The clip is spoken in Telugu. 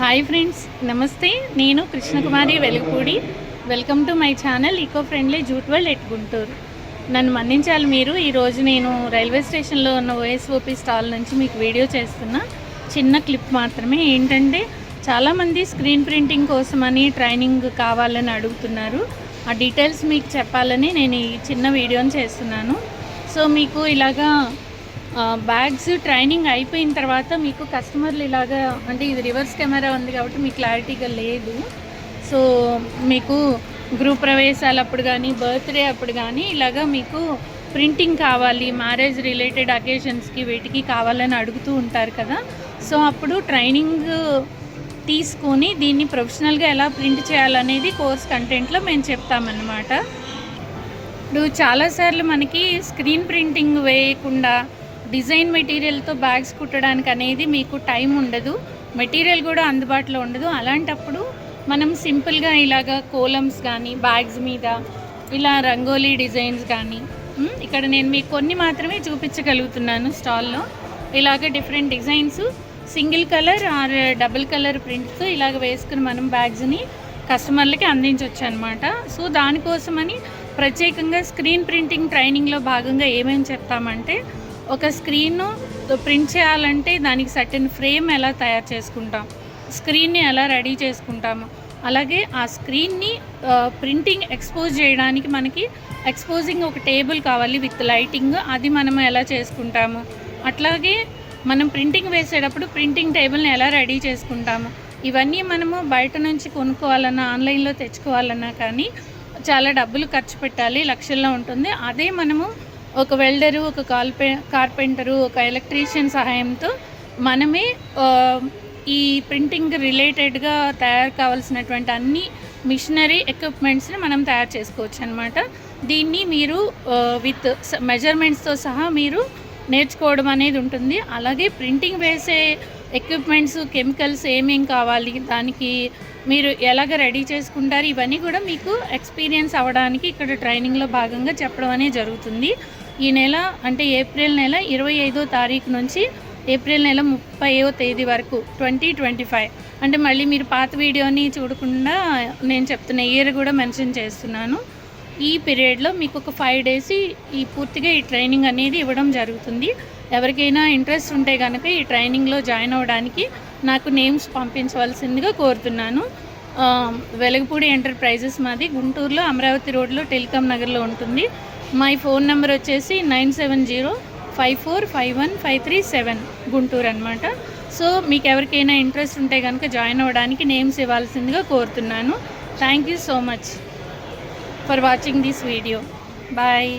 హాయ్ ఫ్రెండ్స్, నమస్తే. నేను Krishnakumari Velugupudi. Welcome to my channel eco friendly jute world at Guntur. నన్ను మన్నించాలి మీరు. ఈరోజు నేను రైల్వే స్టేషన్లో ఉన్న ఓఎస్ఓపి స్టాల్ నుంచి మీకు వీడియో చేస్తున్న చిన్న క్లిప్ మాత్రమే. ఏంటంటే చాలామంది స్క్రీన్ ప్రింటింగ్ కోసమని ట్రైనింగ్ కావాలని అడుగుతున్నారు. ఆ డీటెయిల్స్ మీకు చెప్పాలని నేను ఈ చిన్న వీడియోని చేస్తున్నాను. సో మీకు ఇలాగా బ్యాగ్స్ ట్రైనింగ్ అయిపోయిన తర్వాత మీకు కస్టమర్లు ఇలాగా, అంటే ఇది రివర్స్ కెమెరా ఉంది కాబట్టి మీకు క్లారిటీగా లేదు. సో మీకు గ్రూప్ ప్రవేశాలప్పుడు కానీ బర్త్డే అప్పుడు కానీ ఇలాగా మీకు ప్రింటింగ్ కావాలి, మ్యారేజ్ రిలేటెడ్ అకేషన్స్కి వీటికి కావాలని అడుగుతూ ఉంటారు కదా. సో అప్పుడు ట్రైనింగ్ తీసుకొని దీన్ని ప్రొఫెషనల్గా ఎలా ప్రింట్ చేయాలనేది కోర్స్ కంటెంట్లో మేము చెప్తామన్నమాట. ఇప్పుడు చాలాసార్లు మనకి స్క్రీన్ ప్రింటింగ్ వేయకుండా డిజైన్ మెటీరియల్తో బ్యాగ్స్ కుట్టడానికి అనేది మీకు టైం ఉండదు, మెటీరియల్ కూడా అందుబాటులో ఉండదు. అలాంటప్పుడు మనం సింపుల్గా ఇలాగ కోలమ్స్ కానీ బ్యాగ్స్ మీద ఇలా రంగోలీ డిజైన్స్ కానీ, ఇక్కడ నేను మీకు కొన్ని మాత్రమే చూపించగలుగుతున్నాను స్టాల్లో. ఇలాగ different designs single colour or double colour prints ఇలాగ వేసుకుని మనం బ్యాగ్స్ని కస్టమర్లకి అందించవచ్చు అనమాట. సో దానికోసమని ప్రత్యేకంగా స్క్రీన్ ప్రింటింగ్ ట్రైనింగ్లో భాగంగా ఏమేమి చెప్తామంటే, ఒక స్క్రీన్ ప్రింట్ చేయాలంటే దానికి సర్టెన్ ఫ్రేమ్ ఎలా తయారు చేసుకుంటాం, స్క్రీన్ని ఎలా రెడీ చేసుకుంటాము, అలాగే ఆ స్క్రీన్ని ప్రింటింగ్ ఎక్స్పోజ్ చేయడానికి మనకి ఎక్స్పోజింగ్ ఒక టేబుల్ కావాలి విత్ లైటింగ్, అది మనం ఎలా చేసుకుంటాము. అట్లాగే మనం ప్రింటింగ్ వేసేటప్పుడు ప్రింటింగ్ టేబుల్ని ఎలా రెడీ చేసుకుంటాము. ఇవన్నీ మనము బయట నుంచి కొనుక్కోవాలన్నా ఆన్లైన్లో తెచ్చుకోవాలన్నా కానీ చాలా డబ్బులు ఖర్చు పెట్టాలి, లక్షల్లో ఉంటుంది. అదే మనము ఒక వెల్డరు, ఒక కార్పెంటరు, ఒక ఎలక్ట్రీషియన్ సహాయంతో మనమే ఈ ప్రింటింగ్ రిలేటెడ్గా తయారు కావాల్సినటువంటి అన్ని మిషనరీ ఎక్విప్మెంట్స్ని మనం తయారు చేసుకోవచ్చు అనమాట. దీన్ని మీరు విత్ మెజర్మెంట్స్తో సహా మీరు నేర్చుకోవడం అనేది ఉంటుంది. అలాగే ప్రింటింగ్ వేసే ఎక్విప్మెంట్స్, కెమికల్స్ ఏమేం కావాలి, దానికి మీరు ఎలాగ రెడీ చేసుకుంటారు, ఇవన్నీ కూడా మీకు ఎక్స్పీరియన్స్ అవ్వడానికి ఇక్కడ ట్రైనింగ్లో భాగంగా చెప్పడం అనేది జరుగుతుంది. ఈ నెల అంటే ఏప్రిల్ నెల 25వ తారీఖు నుంచి ఏప్రిల్ నెల 30వ తేదీ వరకు 2025. అంటే మళ్ళీ మీరు పాత వీడియోని చూడకుండా నేను చెప్తున్న ఇయర్ కూడా మెన్షన్ చేస్తున్నాను. ఈ పీరియడ్లో మీకు ఒక 5 days పూర్తిగా ఈ ట్రైనింగ్ అనేది ఇవ్వడం జరుగుతుంది. ఎవరికైనా ఇంట్రెస్ట్ ఉంటే కనుక ఈ ట్రైనింగ్లో జాయిన్ అవ్వడానికి నాకు నేమ్స్ పంపించవలసిందిగా కోరుతున్నాను. వెలగపూడి ఎంటర్ప్రైజెస్ మాది గుంటూరులో అమరావతి రోడ్లో టెలికాం నగర్లో ఉంటుంది. మై ఫోన్ నెంబర్ వచ్చేసి 9705451537 గుంటూరు అనమాట. సో మీకు ఎవరికైనా ఇంట్రెస్ట్ ఉంటే కనుక జాయిన్ అవ్వడానికి నేమ్స్ ఇవ్వాల్సిందిగా కోరుతున్నాను. Thank you so much for watching this video. Bye.